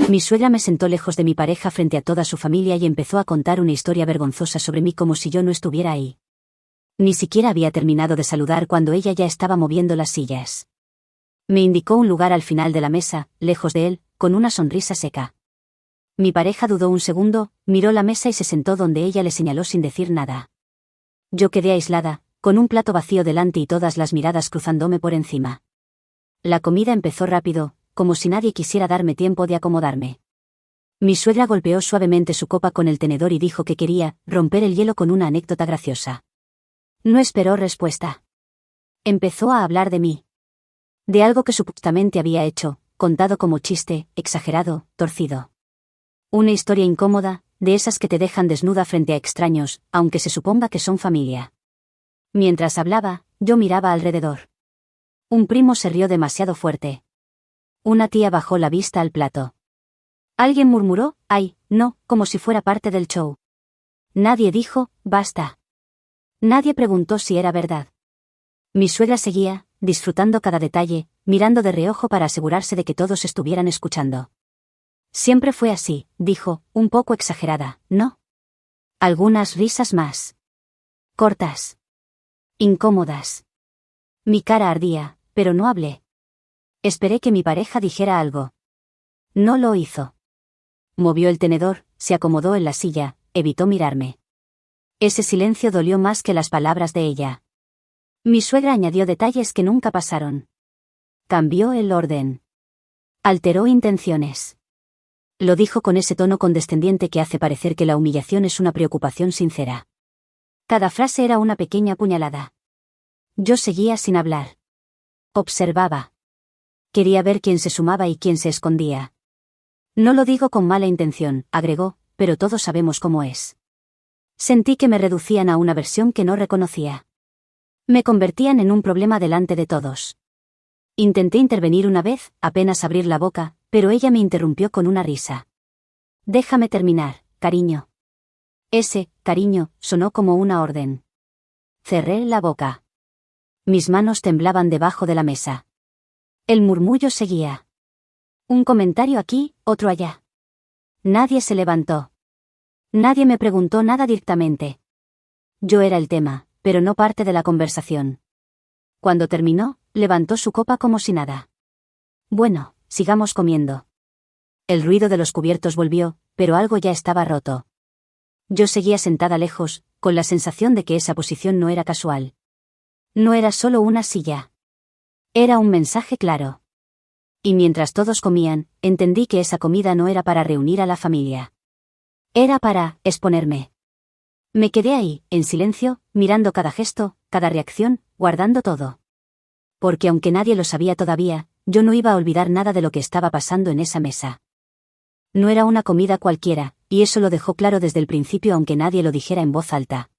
Mi suegra me sentó lejos de mi pareja frente a toda su familia y empezó a contar una historia vergonzosa sobre mí como si yo no estuviera ahí. Ni siquiera había terminado de saludar cuando ella ya estaba moviendo las sillas. Me indicó un lugar al final de la mesa, lejos de él, con una sonrisa seca. Mi pareja dudó un segundo, miró la mesa y se sentó donde ella le señaló sin decir nada. Yo quedé aislada, con un plato vacío delante y todas las miradas cruzándome por encima. La comida empezó rápido, como si nadie quisiera darme tiempo de acomodarme. Mi suegra golpeó suavemente su copa con el tenedor y dijo que quería romper el hielo con una anécdota graciosa. No esperó respuesta. Empezó a hablar de mí. De algo que supuestamente había hecho, contado como chiste, exagerado, torcido. Una historia incómoda, de esas que te dejan desnuda frente a extraños, aunque se suponga que son familia. Mientras hablaba, yo miraba alrededor. Un primo se rió demasiado fuerte. Una tía bajó la vista al plato. Alguien murmuró, «Ay, no», como si fuera parte del show. Nadie dijo, «Basta». Nadie preguntó si era verdad. Mi suegra seguía, disfrutando cada detalle, mirando de reojo para asegurarse de que todos estuvieran escuchando. Siempre fue así, dijo, un poco exagerada, ¿no? Algunas risas más. Cortas. Incómodas. Mi cara ardía, pero no hablé. Esperé que mi pareja dijera algo. No lo hizo. Movió el tenedor, se acomodó en la silla, evitó mirarme. Ese silencio dolió más que las palabras de ella. Mi suegra añadió detalles que nunca pasaron. Cambió el orden. Alteró intenciones. Lo dijo con ese tono condescendiente que hace parecer que la humillación es una preocupación sincera. Cada frase era una pequeña puñalada. Yo seguía sin hablar. Observaba. Quería ver quién se sumaba y quién se escondía. No lo digo con mala intención, agregó, pero todos sabemos cómo es. Sentí que me reducían a una versión que no reconocía. Me convertían en un problema delante de todos. Intenté intervenir una vez, apenas abrir la boca, pero ella me interrumpió con una risa. Déjame terminar, cariño. Ese, cariño, sonó como una orden. Cerré la boca. Mis manos temblaban debajo de la mesa. El murmullo seguía. Un comentario aquí, otro allá. Nadie se levantó. Nadie me preguntó nada directamente. Yo era el tema, pero no parte de la conversación. Cuando terminó, levantó su copa como si nada. Bueno, sigamos comiendo. El ruido de los cubiertos volvió, pero algo ya estaba roto. Yo seguía sentada lejos, con la sensación de que esa posición no era casual. No era solo una silla. Era un mensaje claro. Y mientras todos comían, entendí que esa comida no era para reunir a la familia. Era para exponerme. Me quedé ahí, en silencio, mirando cada gesto, cada reacción, guardando todo. Porque aunque nadie lo sabía todavía, yo no iba a olvidar nada de lo que estaba pasando en esa mesa. No era una comida cualquiera, y eso lo dejó claro desde el principio aunque nadie lo dijera en voz alta.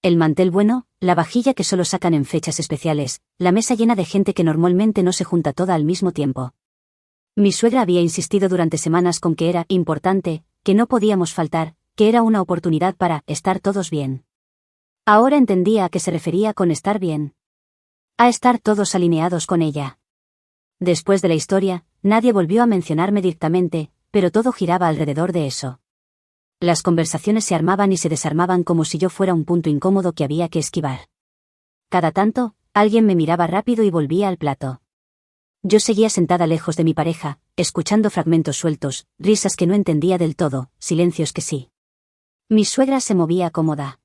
El mantel bueno, la vajilla que solo sacan en fechas especiales, la mesa llena de gente que normalmente no se junta toda al mismo tiempo. Mi suegra había insistido durante semanas con que era importante, que no podíamos faltar, que era una oportunidad para estar todos bien. Ahora entendía a qué se refería con estar bien. A estar todos alineados con ella. Después de la historia, nadie volvió a mencionarme directamente, pero todo giraba alrededor de eso. Las conversaciones se armaban y se desarmaban como si yo fuera un punto incómodo que había que esquivar. Cada tanto, alguien me miraba rápido y volvía al plato. Yo seguía sentada lejos de mi pareja, escuchando fragmentos sueltos, risas que no entendía del todo, silencios que sí. Mi suegra se movía cómoda.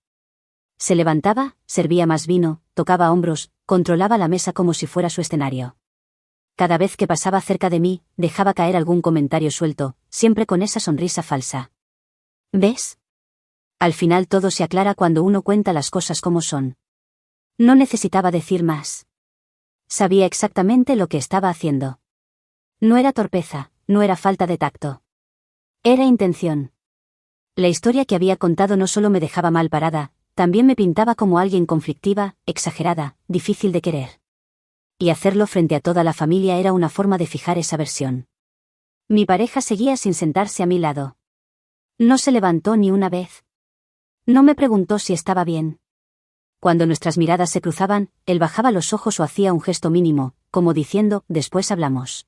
Se levantaba, servía más vino, tocaba hombros, controlaba la mesa como si fuera su escenario. Cada vez que pasaba cerca de mí, dejaba caer algún comentario suelto, siempre con esa sonrisa falsa. ¿Ves? Al final todo se aclara cuando uno cuenta las cosas como son. No necesitaba decir más. Sabía exactamente lo que estaba haciendo. No era torpeza, no era falta de tacto. Era intención. La historia que había contado no solo me dejaba mal parada, también me pintaba como alguien conflictiva, exagerada, difícil de querer. Y hacerlo frente a toda la familia era una forma de fijar esa versión. Mi pareja seguía sin sentarse a mi lado. No se levantó ni una vez. No me preguntó si estaba bien. Cuando nuestras miradas se cruzaban, él bajaba los ojos o hacía un gesto mínimo, como diciendo, después hablamos.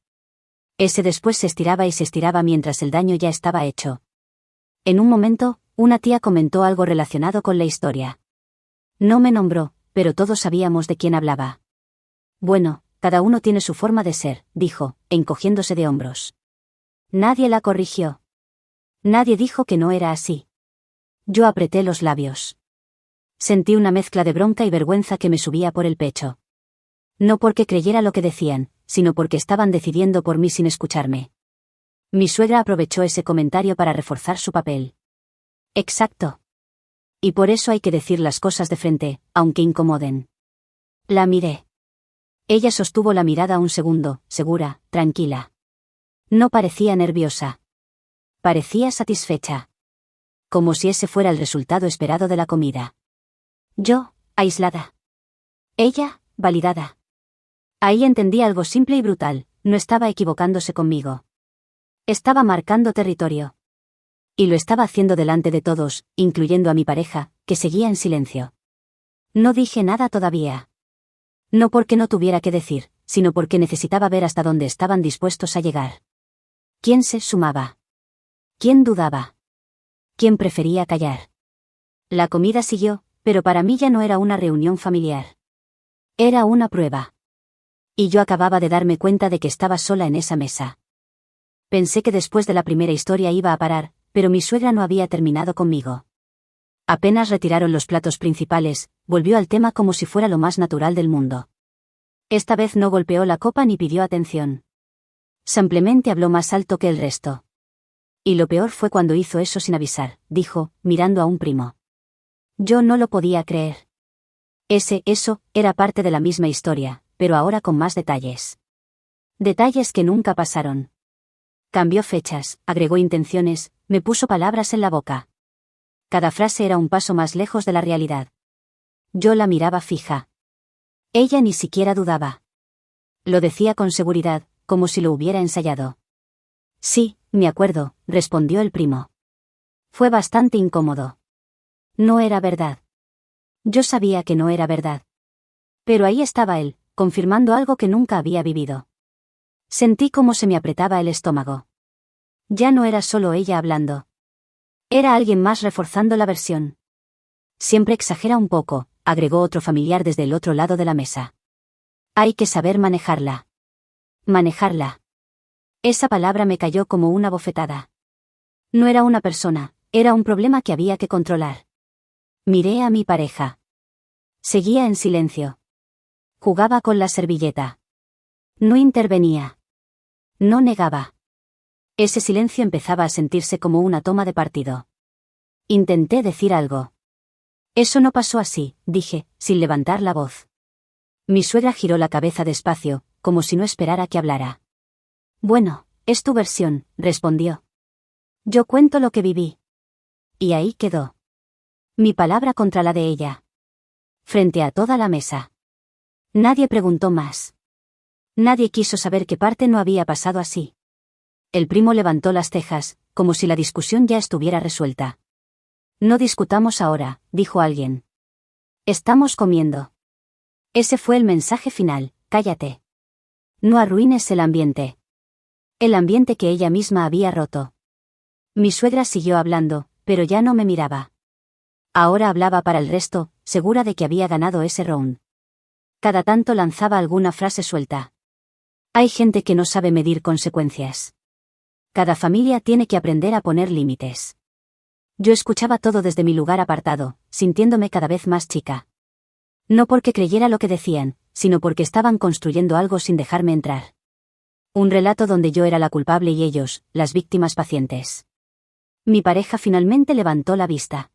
Ese después se estiraba y se estiraba mientras el daño ya estaba hecho. En un momento, una tía comentó algo relacionado con la historia. No me nombró, pero todos sabíamos de quién hablaba. Bueno, cada uno tiene su forma de ser, dijo, encogiéndose de hombros. Nadie la corrigió. Nadie dijo que no era así. Yo apreté los labios. Sentí una mezcla de bronca y vergüenza que me subía por el pecho. No porque creyera lo que decían, sino porque estaban decidiendo por mí sin escucharme. Mi suegra aprovechó ese comentario para reforzar su papel. Exacto. Y por eso hay que decir las cosas de frente, aunque incomoden. La miré. Ella sostuvo la mirada un segundo, segura, tranquila. No parecía nerviosa. Parecía satisfecha. Como si ese fuera el resultado esperado de la comida. Yo, aislada. Ella, validada. Ahí entendí algo simple y brutal, no estaba equivocándose conmigo. Estaba marcando territorio. Y lo estaba haciendo delante de todos, incluyendo a mi pareja, que seguía en silencio. No dije nada todavía. No porque no tuviera que decir, sino porque necesitaba ver hasta dónde estaban dispuestos a llegar. ¿Quién se sumaba? ¿Quién dudaba? ¿Quién prefería callar? La comida siguió, pero para mí ya no era una reunión familiar. Era una prueba. Y yo acababa de darme cuenta de que estaba sola en esa mesa. Pensé que después de la primera historia iba a parar, pero mi suegra no había terminado conmigo. Apenas retiraron los platos principales, volvió al tema como si fuera lo más natural del mundo. Esta vez no golpeó la copa ni pidió atención. Simplemente habló más alto que el resto. Y lo peor fue cuando hizo eso sin avisar, dijo, mirando a un primo. Yo no lo podía creer. Eso, era parte de la misma historia, pero ahora con más detalles. Detalles que nunca pasaron. Cambió fechas, agregó intenciones, me puso palabras en la boca. Cada frase era un paso más lejos de la realidad. Yo la miraba fija. Ella ni siquiera dudaba. Lo decía con seguridad, como si lo hubiera ensayado. Sí, me acuerdo, respondió el primo. Fue bastante incómodo. No era verdad. Yo sabía que no era verdad. Pero ahí estaba él, confirmando algo que nunca había vivido. Sentí cómo se me apretaba el estómago. Ya no era solo ella hablando. Era alguien más reforzando la versión. Siempre exagera un poco, agregó otro familiar desde el otro lado de la mesa. Hay que saber manejarla. Manejarla. Esa palabra me cayó como una bofetada. No era una persona, era un problema que había que controlar. Miré a mi pareja. Seguía en silencio. Jugaba con la servilleta. No intervenía. No negaba. Ese silencio empezaba a sentirse como una toma de partido. Intenté decir algo. Eso no pasó así, dije, sin levantar la voz. Mi suegra giró la cabeza despacio, como si no esperara que hablara. Bueno, es tu versión, respondió. Yo cuento lo que viví. Y ahí quedó. Mi palabra contra la de ella. Frente a toda la mesa. Nadie preguntó más. Nadie quiso saber qué parte no había pasado así. El primo levantó las cejas, como si la discusión ya estuviera resuelta. No discutamos ahora, dijo alguien. Estamos comiendo. Ese fue el mensaje final, cállate. No arruines el ambiente. El ambiente que ella misma había roto. Mi suegra siguió hablando, pero ya no me miraba. Ahora hablaba para el resto, segura de que había ganado ese round. Cada tanto lanzaba alguna frase suelta. Hay gente que no sabe medir consecuencias. Cada familia tiene que aprender a poner límites. Yo escuchaba todo desde mi lugar apartado, sintiéndome cada vez más chica. No porque creyera lo que decían, sino porque estaban construyendo algo sin dejarme entrar. Un relato donde yo era la culpable y ellos, las víctimas pacientes. Mi pareja finalmente levantó la vista.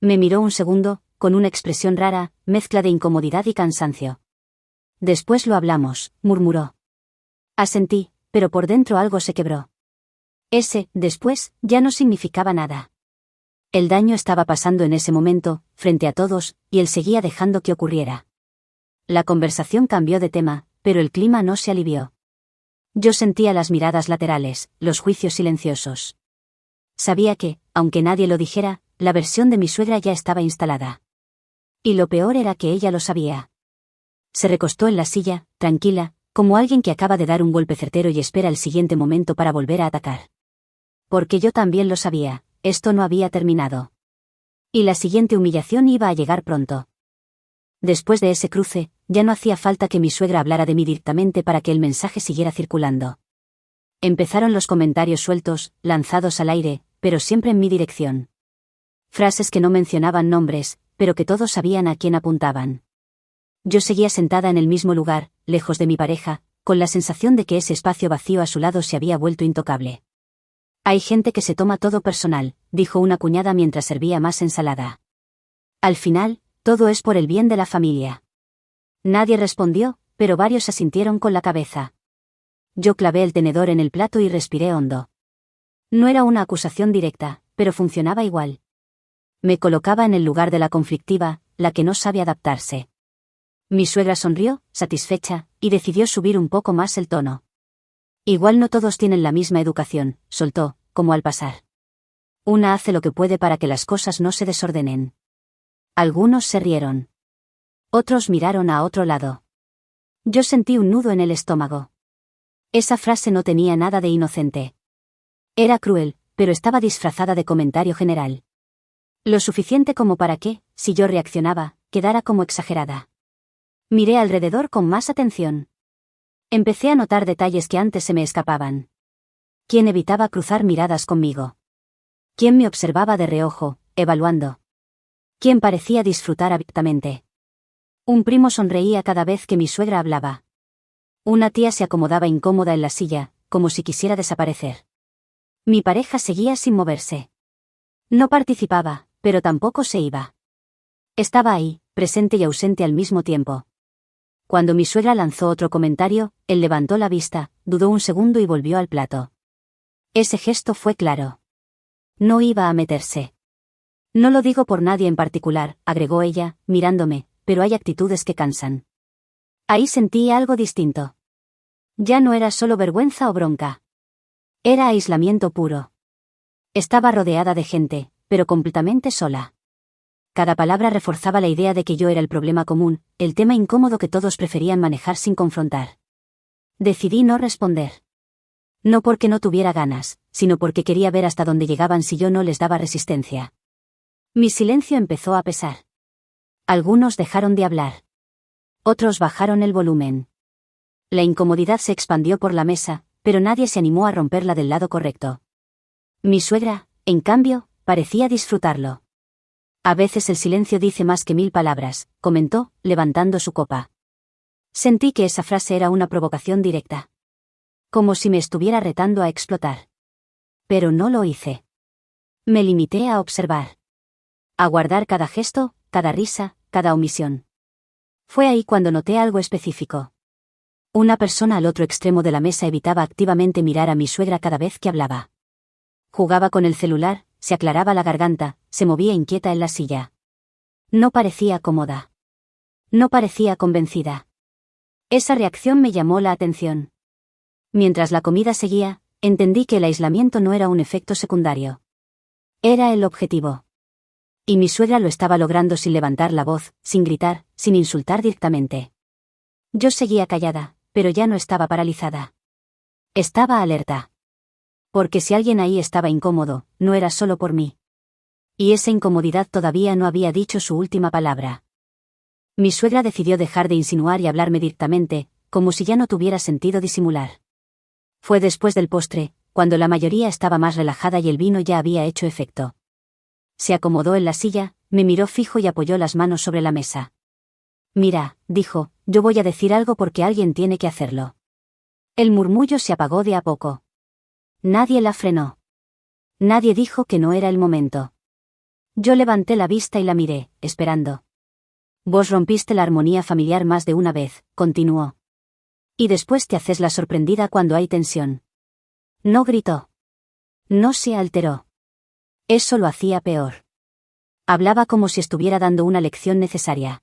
Me miró un segundo, con una expresión rara, mezcla de incomodidad y cansancio. Después lo hablamos, murmuró. Asentí, pero por dentro algo se quebró. Después, ya no significaba nada. El daño estaba pasando en ese momento, frente a todos, y él seguía dejando que ocurriera. La conversación cambió de tema, pero el clima no se alivió. Yo sentía las miradas laterales, los juicios silenciosos. Sabía que, aunque nadie lo dijera, la versión de mi suegra ya estaba instalada. Y lo peor era que ella lo sabía. Se recostó en la silla, tranquila, como alguien que acaba de dar un golpe certero y espera el siguiente momento para volver a atacar. Porque yo también lo sabía, esto no había terminado. Y la siguiente humillación iba a llegar pronto. Después de ese cruce, ya no hacía falta que mi suegra hablara de mí directamente para que el mensaje siguiera circulando. Empezaron los comentarios sueltos, lanzados al aire, pero siempre en mi dirección. Frases que no mencionaban nombres, pero que todos sabían a quién apuntaban. Yo seguía sentada en el mismo lugar, lejos de mi pareja, con la sensación de que ese espacio vacío a su lado se había vuelto intocable. Hay gente que se toma todo personal, dijo una cuñada mientras servía más ensalada. Al final, todo es por el bien de la familia. Nadie respondió, pero varios asintieron con la cabeza. Yo clavé el tenedor en el plato y respiré hondo. No era una acusación directa, pero funcionaba igual. Me colocaba en el lugar de la conflictiva, la que no sabe adaptarse. Mi suegra sonrió, satisfecha, y decidió subir un poco más el tono. Igual no todos tienen la misma educación, soltó, como al pasar. Una hace lo que puede para que las cosas no se desordenen. Algunos se rieron. Otros miraron a otro lado. Yo sentí un nudo en el estómago. Esa frase no tenía nada de inocente. Era cruel, pero estaba disfrazada de comentario general. Lo suficiente como para que, si yo reaccionaba, quedara como exagerada. Miré alrededor con más atención. Empecé a notar detalles que antes se me escapaban. ¿Quién evitaba cruzar miradas conmigo? ¿Quién me observaba de reojo, evaluando? ¿Quién parecía disfrutar abiertamente? Un primo sonreía cada vez que mi suegra hablaba. Una tía se acomodaba incómoda en la silla, como si quisiera desaparecer. Mi pareja seguía sin moverse. No participaba, pero tampoco se iba. Estaba ahí, presente y ausente al mismo tiempo. Cuando mi suegra lanzó otro comentario, él levantó la vista, dudó un segundo y volvió al plato. Ese gesto fue claro. No iba a meterse. No lo digo por nadie en particular, agregó ella, mirándome, pero hay actitudes que cansan. Ahí sentí algo distinto. Ya no era solo vergüenza o bronca. Era aislamiento puro. Estaba rodeada de gente, pero completamente sola. Cada palabra reforzaba la idea de que yo era el problema común, el tema incómodo que todos preferían manejar sin confrontar. Decidí no responder. No porque no tuviera ganas, sino porque quería ver hasta dónde llegaban si yo no les daba resistencia. Mi silencio empezó a pesar. Algunos dejaron de hablar. Otros bajaron el volumen. La incomodidad se expandió por la mesa, pero nadie se animó a romperla del lado correcto. Mi suegra, en cambio, parecía disfrutarlo. A veces el silencio dice más que 1000 palabras, comentó, levantando su copa. Sentí que esa frase era una provocación directa. Como si me estuviera retando a explotar. Pero no lo hice. Me limité a observar. A guardar cada gesto, cada risa, cada omisión. Fue ahí cuando noté algo específico. Una persona al otro extremo de la mesa evitaba activamente mirar a mi suegra cada vez que hablaba. Jugaba con el celular, se aclaraba la garganta, se movía inquieta en la silla. No parecía cómoda. No parecía convencida. Esa reacción me llamó la atención. Mientras la comida seguía, entendí que el aislamiento no era un efecto secundario. Era el objetivo. Y mi suegra lo estaba logrando sin levantar la voz, sin gritar, sin insultar directamente. Yo seguía callada, pero ya no estaba paralizada. Estaba alerta. Porque si alguien ahí estaba incómodo, no era solo por mí. Y esa incomodidad todavía no había dicho su última palabra. Mi suegra decidió dejar de insinuar y hablarme directamente, como si ya no tuviera sentido disimular. Fue después del postre, cuando la mayoría estaba más relajada y el vino ya había hecho efecto. Se acomodó en la silla, me miró fijo y apoyó las manos sobre la mesa. Mira, dijo, yo voy a decir algo porque alguien tiene que hacerlo. El murmullo se apagó de a poco. Nadie la frenó. Nadie dijo que no era el momento. Yo levanté la vista y la miré, esperando. Vos rompiste la armonía familiar más de una vez, continuó. Y después te haces la sorprendida cuando hay tensión. No gritó. No se alteró. Eso lo hacía peor. Hablaba como si estuviera dando una lección necesaria.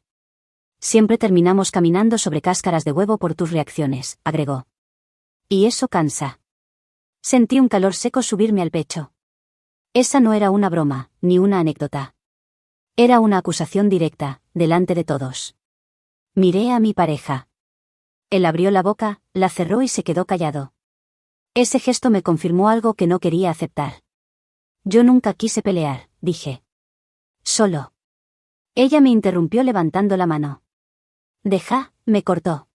Siempre terminamos caminando sobre cáscaras de huevo por tus reacciones, agregó. Y eso cansa. Sentí un calor seco subirme al pecho. Esa no era una broma, ni una anécdota. Era una acusación directa, delante de todos. Miré a mi pareja. Él abrió la boca, la cerró y se quedó callado. Ese gesto me confirmó algo que no quería aceptar. Yo nunca quise pelear, dije. Solo. Ella me interrumpió levantando la mano. Deja, me cortó.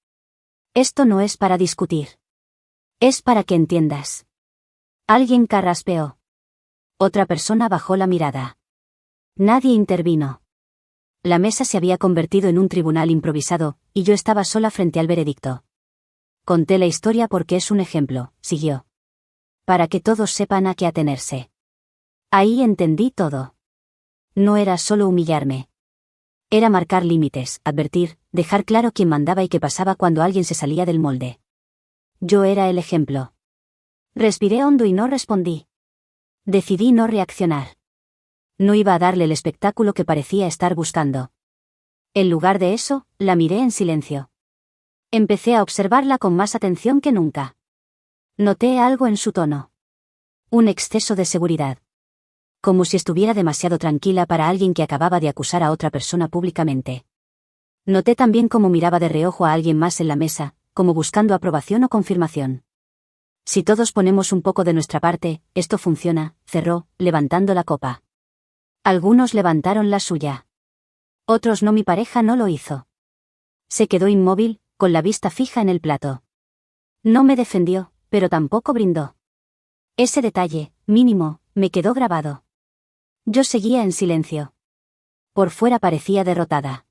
Esto no es para discutir. Es para que entiendas. Alguien carraspeó. Otra persona bajó la mirada. Nadie intervino. La mesa se había convertido en un tribunal improvisado, y yo estaba sola frente al veredicto. Conté la historia porque es un ejemplo, siguió. Para que todos sepan a qué atenerse. Ahí entendí todo. No era solo humillarme. Era marcar límites, advertir, dejar claro quién mandaba y qué pasaba cuando alguien se salía del molde. Yo era el ejemplo. Respiré hondo y no respondí. Decidí no reaccionar. No iba a darle el espectáculo que parecía estar buscando. En lugar de eso, la miré en silencio. Empecé a observarla con más atención que nunca. Noté algo en su tono. Un exceso de seguridad. Como si estuviera demasiado tranquila para alguien que acababa de acusar a otra persona públicamente. Noté también cómo miraba de reojo a alguien más en la mesa, como buscando aprobación o confirmación. Si todos ponemos un poco de nuestra parte, esto funciona, cerró, levantando la copa. Algunos levantaron la suya. Otros no, mi pareja no lo hizo. Se quedó inmóvil, con la vista fija en el plato. No me defendió, pero tampoco brindó. Ese detalle, mínimo, me quedó grabado. Yo seguía en silencio. Por fuera parecía derrotada.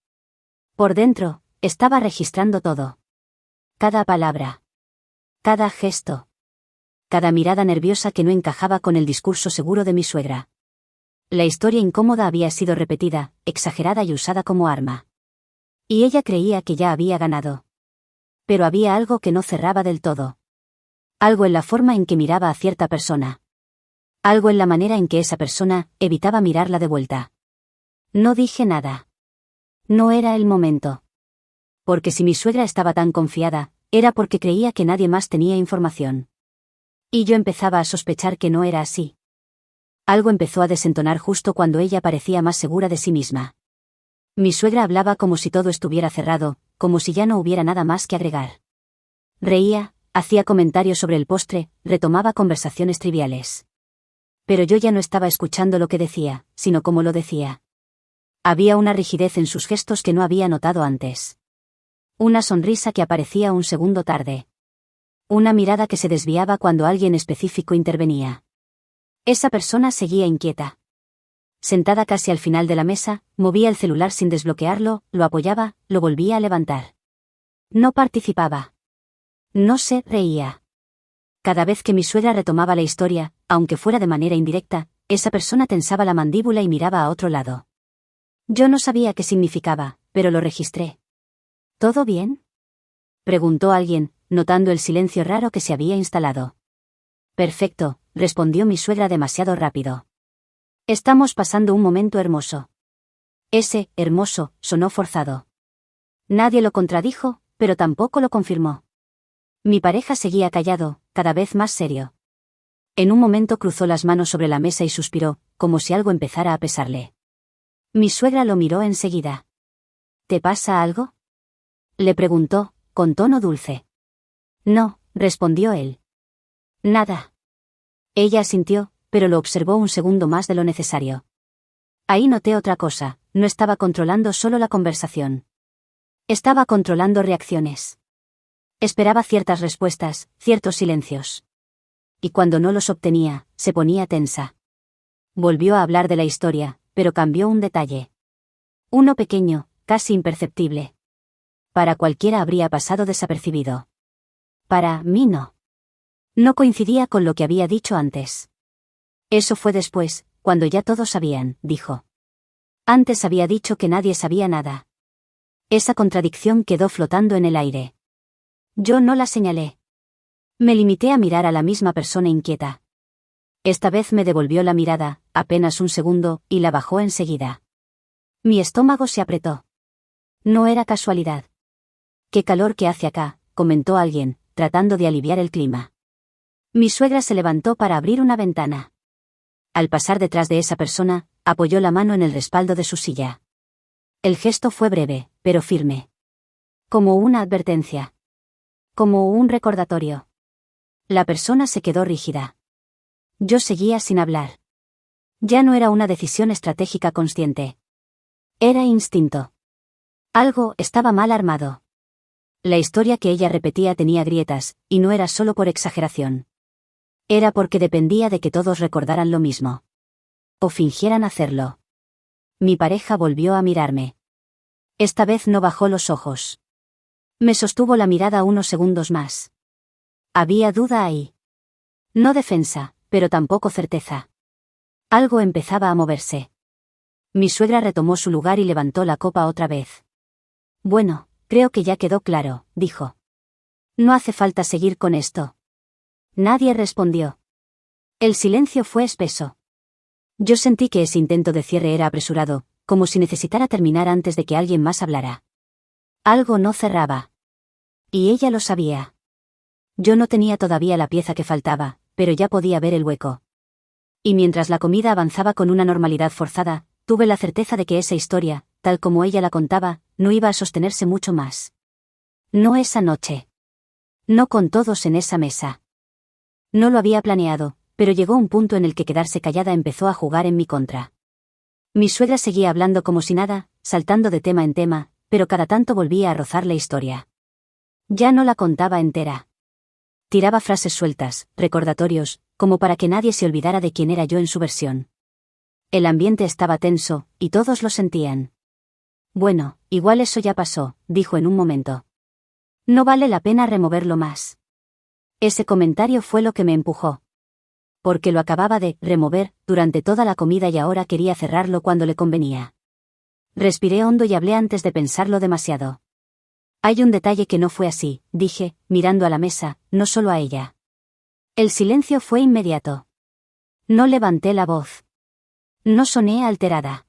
Por dentro, estaba registrando todo. Cada palabra. Cada gesto. Cada mirada nerviosa que no encajaba con el discurso seguro de mi suegra. La historia incómoda había sido repetida, exagerada y usada como arma. Y ella creía que ya había ganado. Pero había algo que no cerraba del todo. Algo en la forma en que miraba a cierta persona. Algo en la manera en que esa persona evitaba mirarla de vuelta. No dije nada. No era el momento. Porque si mi suegra estaba tan confiada, era porque creía que nadie más tenía información. Y yo empezaba a sospechar que no era así. Algo empezó a desentonar justo cuando ella parecía más segura de sí misma. Mi suegra hablaba como si todo estuviera cerrado, como si ya no hubiera nada más que agregar. Reía, hacía comentarios sobre el postre, retomaba conversaciones triviales. Pero yo ya no estaba escuchando lo que decía, sino cómo lo decía. Había una rigidez en sus gestos que no había notado antes. Una sonrisa que aparecía un segundo tarde. Una mirada que se desviaba cuando alguien específico intervenía. Esa persona seguía inquieta. Sentada casi al final de la mesa, movía el celular sin desbloquearlo, lo apoyaba, lo volvía a levantar. No participaba. No se reía. Cada vez que mi suegra retomaba la historia, aunque fuera de manera indirecta, esa persona tensaba la mandíbula y miraba a otro lado. Yo no sabía qué significaba, pero lo registré. ¿Todo bien?, preguntó alguien, notando el silencio raro que se había instalado. Perfecto, respondió mi suegra demasiado rápido. Estamos pasando un momento hermoso. Ese, hermoso, sonó forzado. Nadie lo contradijo, pero tampoco lo confirmó. Mi pareja seguía callado, cada vez más serio. En un momento cruzó las manos sobre la mesa y suspiró, como si algo empezara a pesarle. Mi suegra lo miró enseguida. ¿Te pasa algo?, le preguntó, con tono dulce. No, respondió él. Nada. Ella asintió, pero lo observó un segundo más de lo necesario. Ahí noté otra cosa, no estaba controlando solo la conversación. Estaba controlando reacciones. Esperaba ciertas respuestas, ciertos silencios. Y cuando no los obtenía, se ponía tensa. Volvió a hablar de la historia, pero cambió un detalle. Uno pequeño, casi imperceptible. Para cualquiera habría pasado desapercibido. Para mí no. No coincidía con lo que había dicho antes. Eso fue después, cuando ya todos sabían, dijo. Antes había dicho que nadie sabía nada. Esa contradicción quedó flotando en el aire. Yo no la señalé. Me limité a mirar a la misma persona inquieta. Esta vez me devolvió la mirada, apenas un segundo, y la bajó enseguida. Mi estómago se apretó. No era casualidad. «Qué calor que hace acá», comentó alguien, tratando de aliviar el clima. Mi suegra se levantó para abrir una ventana. Al pasar detrás de esa persona, apoyó la mano en el respaldo de su silla. El gesto fue breve, pero firme. Como una advertencia. Como un recordatorio. La persona se quedó rígida. Yo seguía sin hablar. Ya no era una decisión estratégica consciente. Era instinto. Algo estaba mal armado. La historia que ella repetía tenía grietas, y no era solo por exageración. Era porque dependía de que todos recordaran lo mismo. O fingieran hacerlo. Mi pareja volvió a mirarme. Esta vez no bajó los ojos. Me sostuvo la mirada unos segundos más. Había duda ahí. No defensa, pero tampoco certeza. Algo empezaba a moverse. Mi suegra retomó su lugar y levantó la copa otra vez. Bueno, creo que ya quedó claro, dijo. No hace falta seguir con esto. Nadie respondió. El silencio fue espeso. Yo sentí que ese intento de cierre era apresurado, como si necesitara terminar antes de que alguien más hablara. Algo no cerraba. Y ella lo sabía. Yo no tenía todavía la pieza que faltaba, pero ya podía ver el hueco. Y mientras la comida avanzaba con una normalidad forzada, tuve la certeza de que esa historia, tal como ella la contaba, no iba a sostenerse mucho más. No esa noche. No con todos en esa mesa. No lo había planeado, pero llegó un punto en el que quedarse callada empezó a jugar en mi contra. Mi suegra seguía hablando como si nada, saltando de tema en tema, pero cada tanto volvía a rozar la historia. Ya no la contaba entera. Tiraba frases sueltas, recordatorios, como para que nadie se olvidara de quién era yo en su versión. El ambiente estaba tenso, y todos lo sentían. Bueno, igual eso ya pasó, dijo en un momento. No vale la pena removerlo más. Ese comentario fue lo que me empujó. Porque lo acababa de remover durante toda la comida y ahora quería cerrarlo cuando le convenía. Respiré hondo y hablé antes de pensarlo demasiado. Hay un detalle que no fue así, dije, mirando a la mesa, no solo a ella. El silencio fue inmediato. No levanté la voz. No soné alterada.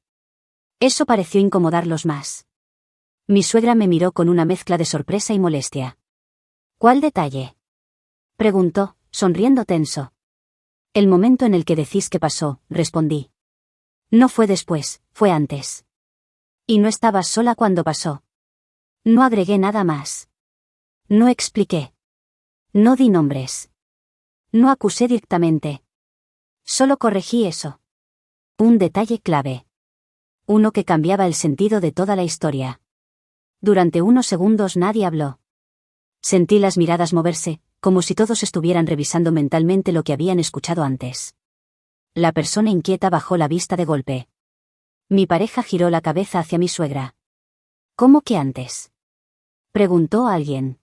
Eso pareció incomodarlos más. Mi suegra me miró con una mezcla de sorpresa y molestia. ¿Cuál detalle?, preguntó, sonriendo tenso. El momento en el que decís que pasó, respondí. No fue después, fue antes. Y no estabas sola cuando pasó. No agregué nada más. No expliqué. No di nombres. No acusé directamente. Solo corregí eso. Un detalle clave. Uno que cambiaba el sentido de toda la historia. Durante unos segundos nadie habló. Sentí las miradas moverse, como si todos estuvieran revisando mentalmente lo que habían escuchado antes. La persona inquieta bajó la vista de golpe. Mi pareja giró la cabeza hacia mi suegra. ¿Cómo que antes?, preguntó alguien.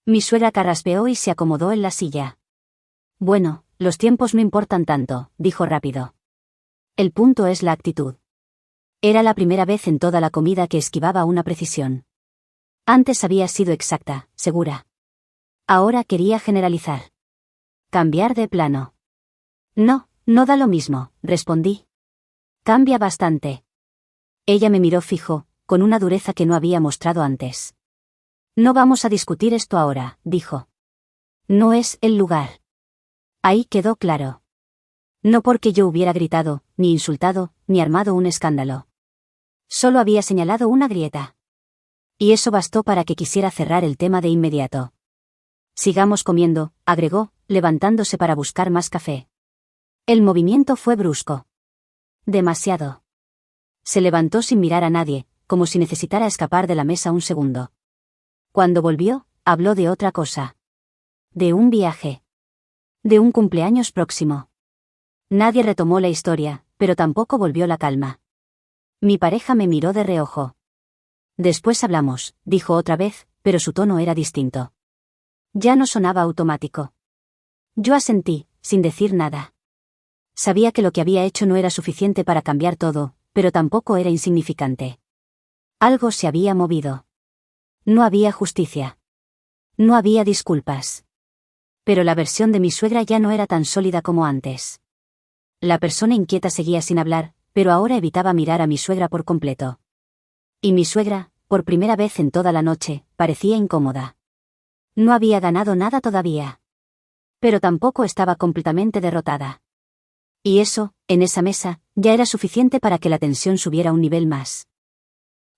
Mi suegra carraspeó y se acomodó en la silla. Bueno, los tiempos no importan tanto, dijo rápido. El punto es la actitud. Era la primera vez en toda la comida que esquivaba una precisión. Antes había sido exacta, segura. Ahora quería generalizar. Cambiar de plano. No, no da lo mismo, respondí. Cambia bastante. Ella me miró fijo, con una dureza que no había mostrado antes. No vamos a discutir esto ahora, dijo. No es el lugar. Ahí quedó claro. No porque yo hubiera gritado, ni insultado, ni armado un escándalo. Solo había señalado una grieta. Y eso bastó para que quisiera cerrar el tema de inmediato. Sigamos comiendo, agregó, levantándose para buscar más café. El movimiento fue brusco. Demasiado. Se levantó sin mirar a nadie, como si necesitara escapar de la mesa un segundo. Cuando volvió, habló de otra cosa. De un viaje. De un cumpleaños próximo. Nadie retomó la historia, pero tampoco volvió la calma. Mi pareja me miró de reojo. Después hablamos, dijo otra vez, pero su tono era distinto. Ya no sonaba automático. Yo asentí, sin decir nada. Sabía que lo que había hecho no era suficiente para cambiar todo, pero tampoco era insignificante. Algo se había movido. No había justicia. No había disculpas. Pero la versión de mi suegra ya no era tan sólida como antes. La persona inquieta seguía sin hablar, pero ahora evitaba mirar a mi suegra por completo. Y mi suegra, por primera vez en toda la noche, parecía incómoda. No había ganado nada todavía. Pero tampoco estaba completamente derrotada. Y eso, en esa mesa, ya era suficiente para que la tensión subiera un nivel más.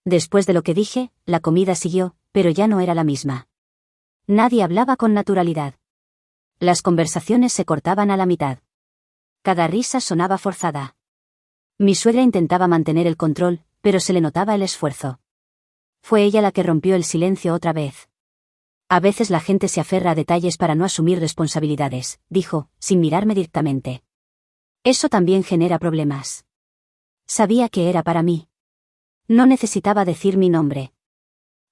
Después de lo que dije, la comida siguió, pero ya no era la misma. Nadie hablaba con naturalidad. Las conversaciones se cortaban a la mitad. Cada risa sonaba forzada. Mi suegra intentaba mantener el control, pero se le notaba el esfuerzo. Fue ella la que rompió el silencio otra vez. A veces la gente se aferra a detalles para no asumir responsabilidades, dijo, sin mirarme directamente. Eso también genera problemas. Sabía que era para mí. No necesitaba decir mi nombre.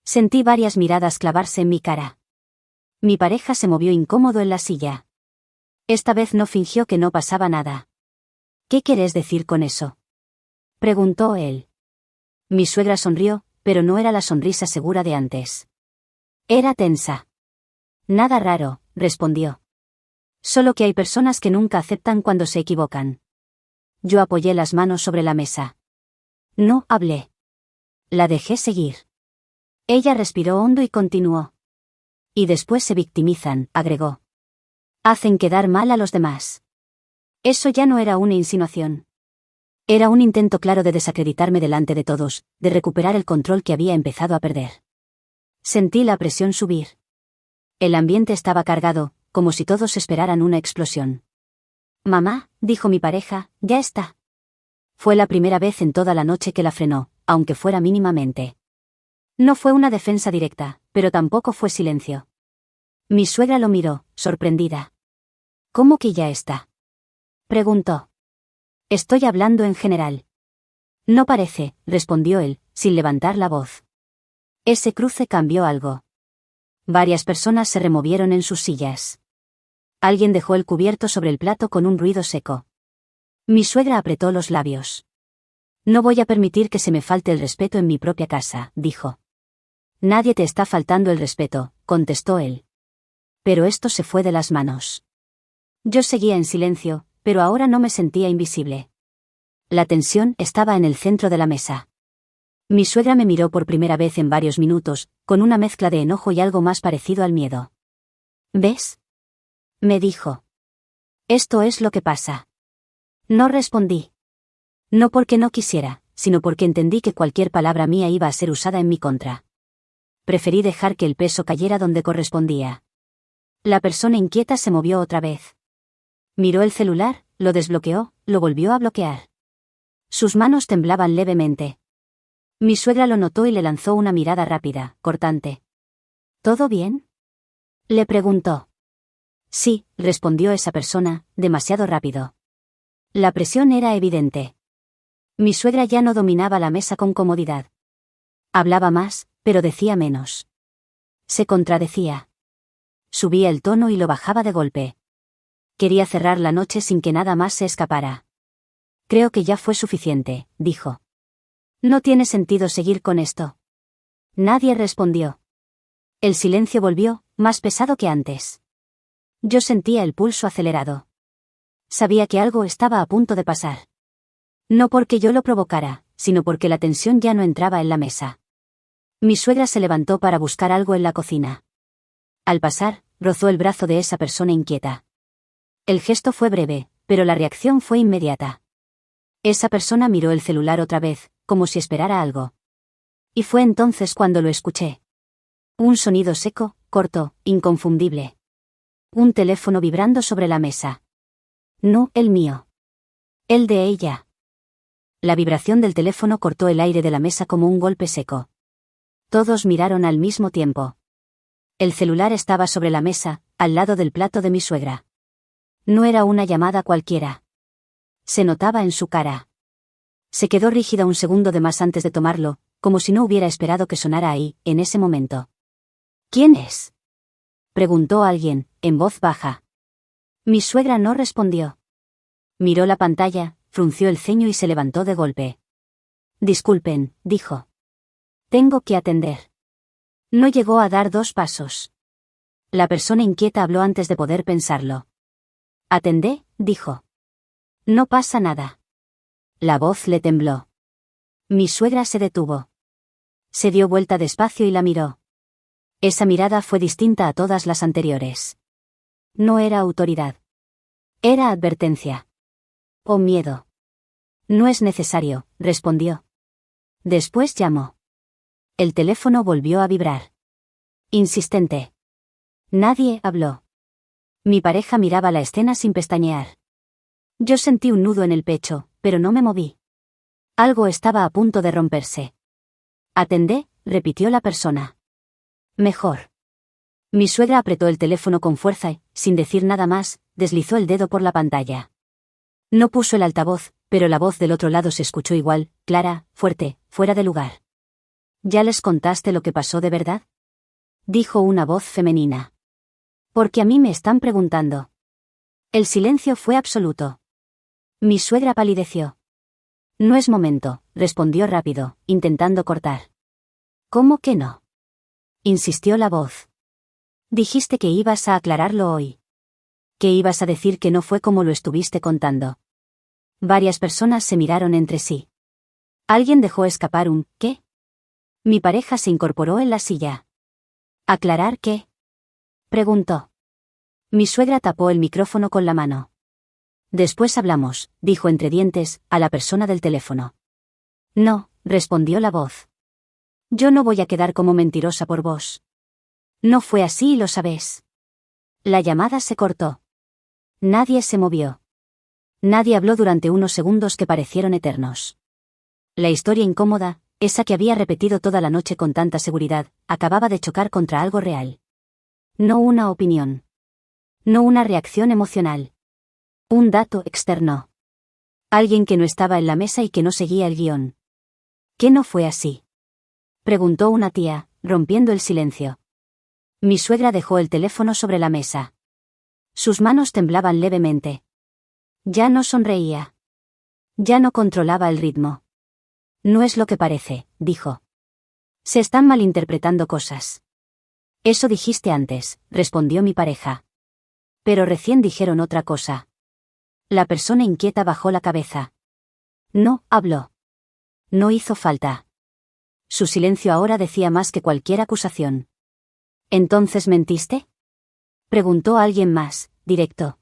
Sentí varias miradas clavarse en mi cara. Mi pareja se movió incómodo en la silla. Esta vez no fingió que no pasaba nada. ¿Qué querés decir con eso?, preguntó él. Mi suegra sonrió, pero no era la sonrisa segura de antes. Era tensa. Nada raro, respondió. Solo que hay personas que nunca aceptan cuando se equivocan. Yo apoyé las manos sobre la mesa. No hablé. La dejé seguir. Ella respiró hondo y continuó. Y después se victimizan, agregó. Hacen quedar mal a los demás. Eso ya no era una insinuación. Era un intento claro de desacreditarme delante de todos, de recuperar el control que había empezado a perder. Sentí la presión subir. El ambiente estaba cargado, como si todos esperaran una explosión. Mamá, dijo mi pareja, ya está. Fue la primera vez en toda la noche que la frenó, aunque fuera mínimamente. No fue una defensa directa, pero tampoco fue silencio. Mi suegra lo miró, sorprendida. ¿Cómo que ya está?, preguntó. Estoy hablando en general. No parece, respondió él, sin levantar la voz. Ese cruce cambió algo. Varias personas se removieron en sus sillas. Alguien dejó el cubierto sobre el plato con un ruido seco. Mi suegra apretó los labios. No voy a permitir que se me falte el respeto en mi propia casa, dijo. Nadie te está faltando el respeto, contestó él. Pero esto se fue de las manos. Yo seguía en silencio, pero ahora no me sentía invisible. La tensión estaba en el centro de la mesa. Mi suegra me miró por primera vez en varios minutos, con una mezcla de enojo y algo más parecido al miedo. ¿Ves?, me dijo. Esto es lo que pasa. No respondí. No porque no quisiera, sino porque entendí que cualquier palabra mía iba a ser usada en mi contra. Preferí dejar que el peso cayera donde correspondía. La persona inquieta se movió otra vez. Miró el celular, lo desbloqueó, lo volvió a bloquear. Sus manos temblaban levemente. Mi suegra lo notó y le lanzó una mirada rápida, cortante. ¿Todo bien?, le preguntó. Sí, respondió esa persona, demasiado rápido. La presión era evidente. Mi suegra ya no dominaba la mesa con comodidad. Hablaba más, pero decía menos. Se contradecía. Subía el tono y lo bajaba de golpe. Quería cerrar la noche sin que nada más se escapara. Creo que ya fue suficiente, dijo. No tiene sentido seguir con esto. Nadie respondió. El silencio volvió, más pesado que antes. Yo sentía el pulso acelerado. Sabía que algo estaba a punto de pasar. No porque yo lo provocara, sino porque la tensión ya no entraba en la mesa. Mi suegra se levantó para buscar algo en la cocina. Al pasar, rozó el brazo de esa persona inquieta. El gesto fue breve, pero la reacción fue inmediata. Esa persona miró el celular otra vez, como si esperara algo. Y fue entonces cuando lo escuché. Un sonido seco, corto, inconfundible. Un teléfono vibrando sobre la mesa. No el mío. El de ella. La vibración del teléfono cortó el aire de la mesa como un golpe seco. Todos miraron al mismo tiempo. El celular estaba sobre la mesa, al lado del plato de mi suegra. No era una llamada cualquiera. Se notaba en su cara. Se quedó rígida un segundo de más antes de tomarlo, como si no hubiera esperado que sonara ahí, en ese momento. ¿Quién es?, preguntó alguien, en voz baja. Mi suegra no respondió. Miró la pantalla, frunció el ceño y se levantó de golpe. Disculpen, dijo. Tengo que atender. No llegó a dar 2 pasos. La persona inquieta habló antes de poder pensarlo. Atendé, dijo. No pasa nada. La voz le tembló. Mi suegra se detuvo. Se dio vuelta despacio y la miró. Esa mirada fue distinta a todas las anteriores. No era autoridad. Era advertencia. O miedo. No es necesario, respondió. Después llamó. El teléfono volvió a vibrar. Insistente. Nadie habló. Mi pareja miraba la escena sin pestañear. Yo sentí un nudo en el pecho, pero no me moví. Algo estaba a punto de romperse. «Atendé», repitió la persona. «Mejor». Mi suegra apretó el teléfono con fuerza y, sin decir nada más, deslizó el dedo por la pantalla. No puso el altavoz, pero la voz del otro lado se escuchó igual, clara, fuerte, fuera de lugar. «¿Ya les contaste lo que pasó de verdad?», dijo una voz femenina. «Porque a mí me están preguntando». El silencio fue absoluto. Mi suegra palideció. «No es momento», respondió rápido, intentando cortar. «¿Cómo que no?», insistió la voz. «Dijiste que ibas a aclararlo hoy. Que ibas a decir que no fue como lo estuviste contando». Varias personas se miraron entre sí. Alguien dejó escapar un «¿qué?». Mi pareja se incorporó en la silla. «¿Aclarar qué?», preguntó. Mi suegra tapó el micrófono con la mano. «Después hablamos», dijo entre dientes, a la persona del teléfono. «No», respondió la voz. «Yo no voy a quedar como mentirosa por vos. No fue así y lo sabés». La llamada se cortó. Nadie se movió. Nadie habló durante unos segundos que parecieron eternos. La historia incómoda, esa que había repetido toda la noche con tanta seguridad, acababa de chocar contra algo real. No una opinión. No una reacción emocional. Un dato externo. Alguien que no estaba en la mesa y que no seguía el guión. ¿Qué no fue así?, preguntó una tía, rompiendo el silencio. Mi suegra dejó el teléfono sobre la mesa. Sus manos temblaban levemente. Ya no sonreía. Ya no controlaba el ritmo. «No es lo que parece», dijo. «Se están malinterpretando cosas». «Eso dijiste antes», respondió mi pareja. «Pero recién dijeron otra cosa». La persona inquieta bajó la cabeza. No habló. No hizo falta. Su silencio ahora decía más que cualquier acusación. «¿Entonces mentiste?», preguntó alguien más, directo.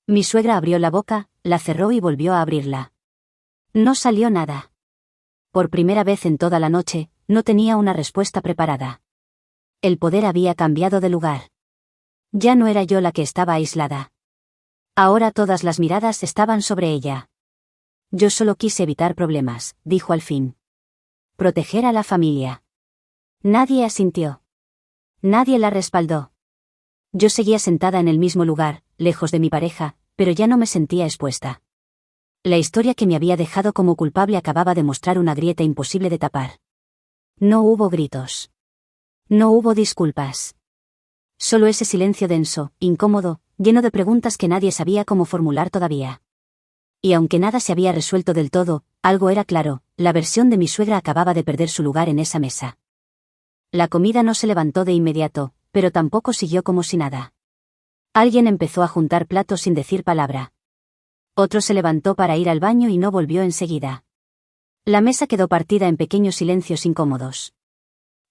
Mi suegra abrió la boca, la cerró y volvió a abrirla. No salió nada. Por primera vez en toda la noche, no tenía una respuesta preparada. El poder había cambiado de lugar. Ya no era yo la que estaba aislada. Ahora todas las miradas estaban sobre ella. «Yo solo quise evitar problemas», dijo al fin. «Proteger a la familia». Nadie asintió. Nadie la respaldó. Yo seguía sentada en el mismo lugar, lejos de mi pareja, pero ya no me sentía expuesta. La historia que me había dejado como culpable acababa de mostrar una grieta imposible de tapar. No hubo gritos. No hubo disculpas. Solo ese silencio denso, incómodo, lleno de preguntas que nadie sabía cómo formular todavía. Y aunque nada se había resuelto del todo, algo era claro: la versión de mi suegra acababa de perder su lugar en esa mesa. La comida no se levantó de inmediato, pero tampoco siguió como si nada. Alguien empezó a juntar platos sin decir palabra. Otro se levantó para ir al baño y no volvió enseguida. La mesa quedó partida en pequeños silencios incómodos.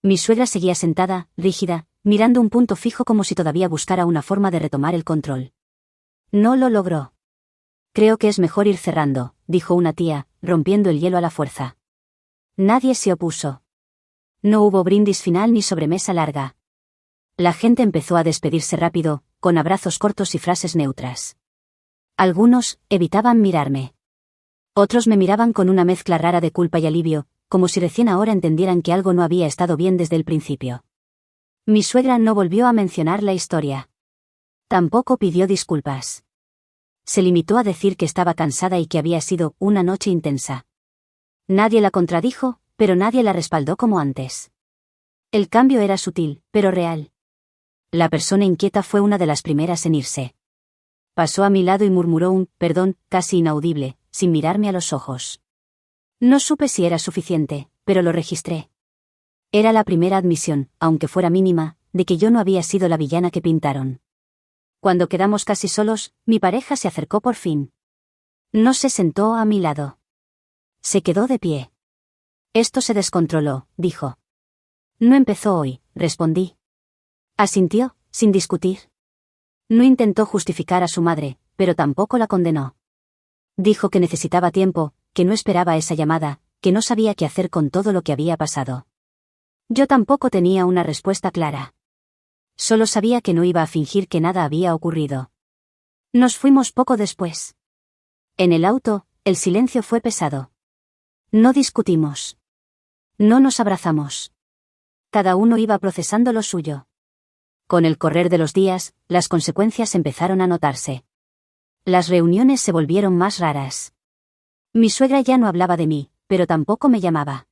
Mi suegra seguía sentada, rígida, mirando un punto fijo como si todavía buscara una forma de retomar el control. No lo logró. «Creo que es mejor ir cerrando», dijo una tía, rompiendo el hielo a la fuerza. Nadie se opuso. No hubo brindis final ni sobremesa larga. La gente empezó a despedirse rápido, con abrazos cortos y frases neutras. Algunos evitaban mirarme. Otros me miraban con una mezcla rara de culpa y alivio, como si recién ahora entendieran que algo no había estado bien desde el principio. Mi suegra no volvió a mencionar la historia. Tampoco pidió disculpas. Se limitó a decir que estaba cansada y que había sido una noche intensa. Nadie la contradijo, pero nadie la respaldó como antes. El cambio era sutil, pero real. La persona inquieta fue una de las primeras en irse. Pasó a mi lado y murmuró un «perdón», casi inaudible, sin mirarme a los ojos. No supe si era suficiente, pero lo registré. Era la primera admisión, aunque fuera mínima, de que yo no había sido la villana que pintaron. Cuando quedamos casi solos, mi pareja se acercó por fin. No se sentó a mi lado. Se quedó de pie. «Esto se descontroló», dijo. «No empezó hoy», respondí. Asintió, sin discutir. No intentó justificar a su madre, pero tampoco la condenó. Dijo que necesitaba tiempo, que no esperaba esa llamada, que no sabía qué hacer con todo lo que había pasado. Yo tampoco tenía una respuesta clara. Solo sabía que no iba a fingir que nada había ocurrido. Nos fuimos poco después. En el auto, el silencio fue pesado. No discutimos. No nos abrazamos. Cada uno iba procesando lo suyo. Con el correr de los días, las consecuencias empezaron a notarse. Las reuniones se volvieron más raras. Mi suegra ya no hablaba de mí, pero tampoco me llamaba.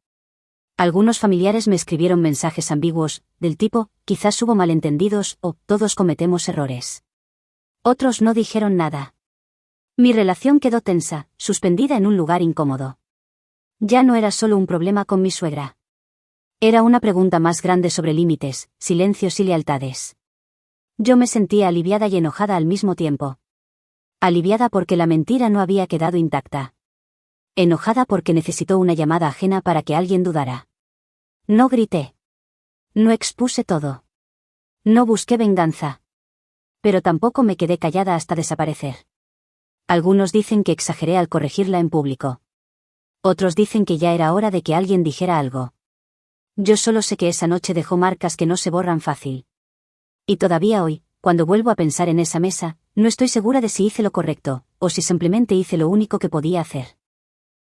Algunos familiares me escribieron mensajes ambiguos, del tipo, quizás hubo malentendidos o todos cometemos errores. Otros no dijeron nada. Mi relación quedó tensa, suspendida en un lugar incómodo. Ya no era solo un problema con mi suegra. Era una pregunta más grande sobre límites, silencios y lealtades. Yo me sentía aliviada y enojada al mismo tiempo. Aliviada porque la mentira no había quedado intacta. Enojada porque necesitó una llamada ajena para que alguien dudara. No grité. No expuse todo. No busqué venganza. Pero tampoco me quedé callada hasta desaparecer. Algunos dicen que exageré al corregirla en público. Otros dicen que ya era hora de que alguien dijera algo. Yo solo sé que esa noche dejó marcas que no se borran fácil. Y todavía hoy, cuando vuelvo a pensar en esa mesa, no estoy segura de si hice lo correcto, o si simplemente hice lo único que podía hacer.